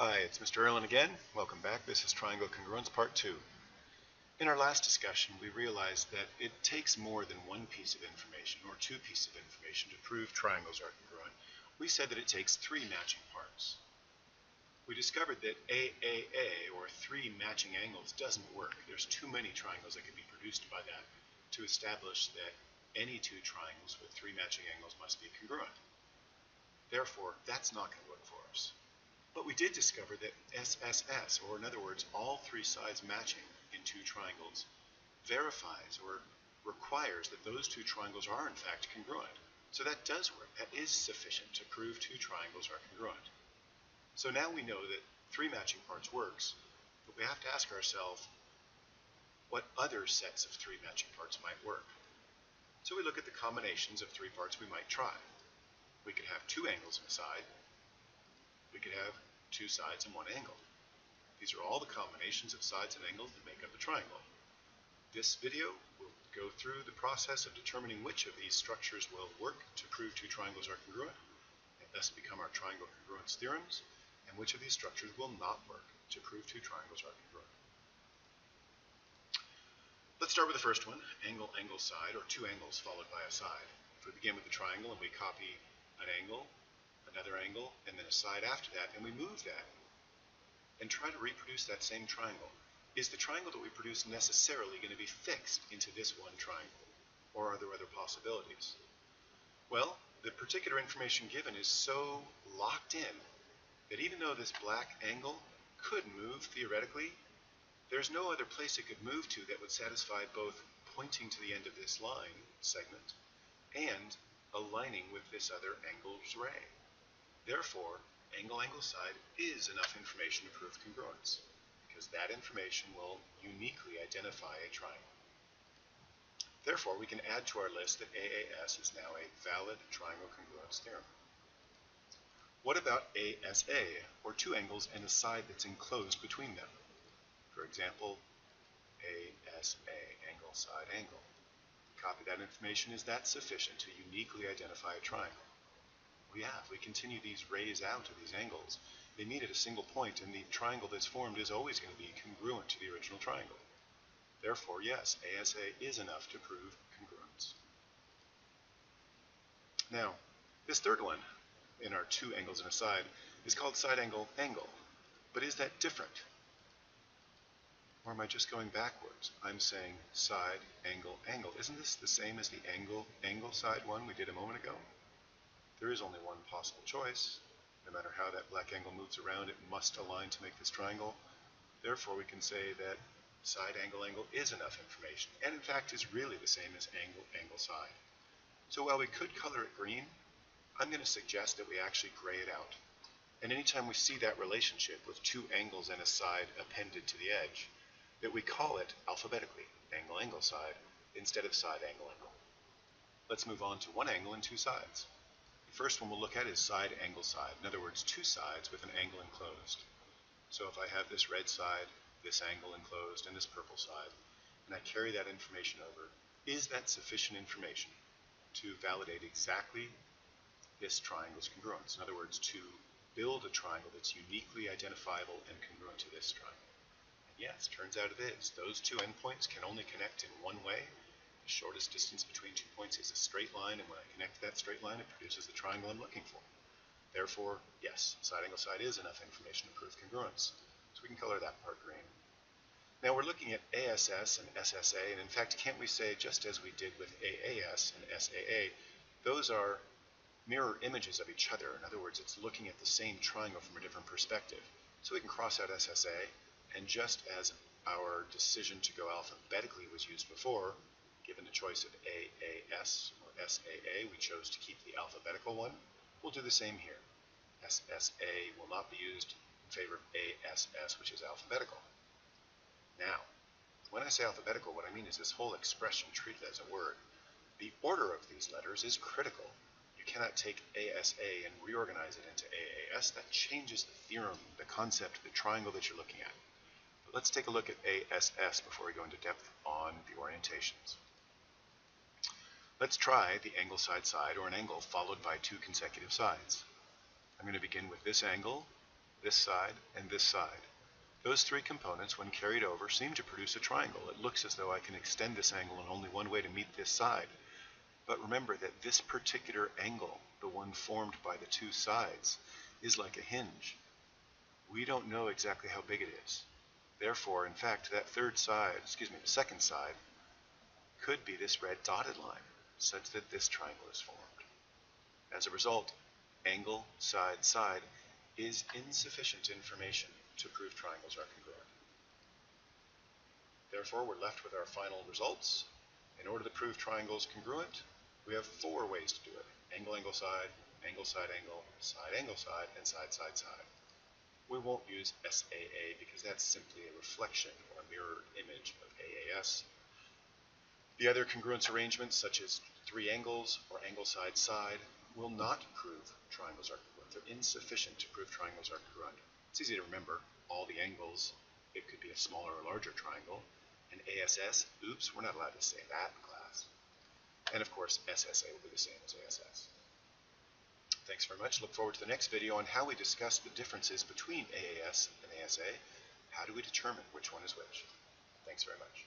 Hi, it's Mr. Erlin again. Welcome back. This is Triangle Congruence Part 2. In our last discussion, we realized that it takes more than one piece of information or two pieces of information to prove triangles are congruent. We said that it takes three matching parts. We discovered that AAA, or three matching angles, doesn't work. There's too many triangles that can be produced by that to establish that any two triangles with three matching angles must be congruent. Therefore, that's not going to work for us. But we did discover that SSS, or in other words, all three sides matching in two triangles, verifies or requires that those two triangles are in fact congruent. So that does work. That is sufficient to prove two triangles are congruent. So now we know that three matching parts works, but we have to ask ourselves what other sets of three matching parts might work. So we look at the combinations of three parts we might try. We could have two angles in a side. We could have two sides and one angle. These are all the combinations of sides and angles that make up a triangle. This video will go through the process of determining which of these structures will work to prove two triangles are congruent, and thus become our triangle congruence theorems, and which of these structures will not work to prove two triangles are congruent. Let's start with the first one, angle, angle, side, or two angles followed by a side. If we begin with the triangle and we copy an angle, another angle, and then a side after that, and we move that and try to reproduce that same triangle. Is the triangle that we produce necessarily going to be fixed into this one triangle, or are there other possibilities? Well, the particular information given is so locked in that even though this black angle could move theoretically, there's no other place it could move to that would satisfy both pointing to the end of this line segment and aligning with this other angle's ray. Therefore, angle, angle, side is enough information to prove congruence, because that information will uniquely identify a triangle. Therefore, we can add to our list that AAS is now a valid triangle congruence theorem. What about ASA, or two angles and a side that's enclosed between them? For example, ASA, angle, side, angle. Copy that information. Is that sufficient to uniquely identify a triangle? We continue these rays out to these angles. They meet at a single point, and the triangle that's formed is always going to be congruent to the original triangle. Therefore, yes, ASA is enough to prove congruence. Now, this third one in our two angles and a side is called side angle, angle. But is that different? Or am I just going backwards? I'm saying side, angle, angle. Isn't this the same as the angle, angle, side one we did a moment ago? There is only one possible choice. No matter how that black angle moves around, it must align to make this triangle. Therefore, we can say that side, angle, angle is enough information, and in fact is really the same as angle, angle, side. So while we could color it green, I'm going to suggest that we actually gray it out. And anytime we see that relationship with two angles and a side appended to the edge, that we call it alphabetically, angle, angle, side, instead of side, angle, angle. Let's move on to one angle and two sides. The first one we'll look at is side, angle, side. In other words, two sides with an angle enclosed. So if I have this red side, this angle enclosed, and this purple side, and I carry that information over, is that sufficient information to validate exactly this triangle's congruence? In other words, to build a triangle that's uniquely identifiable and congruent to this triangle. And yes, turns out it is. Those two endpoints can only connect in one way. The shortest distance between 2 points is a straight line, and when I connect to that straight line, it produces the triangle I'm looking for. Therefore, yes, side angle side is enough information to prove congruence. So we can color that part green. Now we're looking at ASS and SSA, and in fact, can't we say, just as we did with AAS and SAA, those are mirror images of each other. In other words, it's looking at the same triangle from a different perspective. So we can cross out SSA, and just as our decision to go alphabetically was used before, given the choice of AAS or SAA, we chose to keep the alphabetical one. We'll do the same here. SSA will not be used in favor of ASS, which is alphabetical. Now, when I say alphabetical, what I mean is this whole expression treated as a word. The order of these letters is critical. You cannot take ASA and reorganize it into AAS. That changes the theorem, the concept, the triangle that you're looking at. But let's take a look at ASS before we go into depth on the orientations. Let's try the angle side side, or an angle followed by two consecutive sides. I'm going to begin with this angle this side, and this side. Those three components, when carried over, seem to produce a triangle. It looks as though I can extend this angle in only one way to meet this side. But remember that this particular angle, the one formed by the two sides, is like a hinge. We don't know exactly how big it is. Therefore, in fact, that the second side, could be this red dotted line, such that this triangle is formed. As a result, angle, side, side is insufficient information to prove triangles are congruent. Therefore, we're left with our final results. In order to prove triangles congruent, we have four ways to do it: angle, angle, side, angle, side, angle, side, and side, side, side. We won't use SAA because that's simply a reflection or a mirror image of AAS. The other congruence arrangements, such as three angles or angle, side, side, will not prove triangles are congruent. They're insufficient to prove triangles are congruent. It's easy to remember. All the angles, it could be a smaller or larger triangle. And ASS, oops, we're not allowed to say that in class. And of course, SSA will be the same as ASS. Thanks very much. Look forward to the next video on how we discuss the differences between AAS and ASA. How do we determine which one is which? Thanks very much.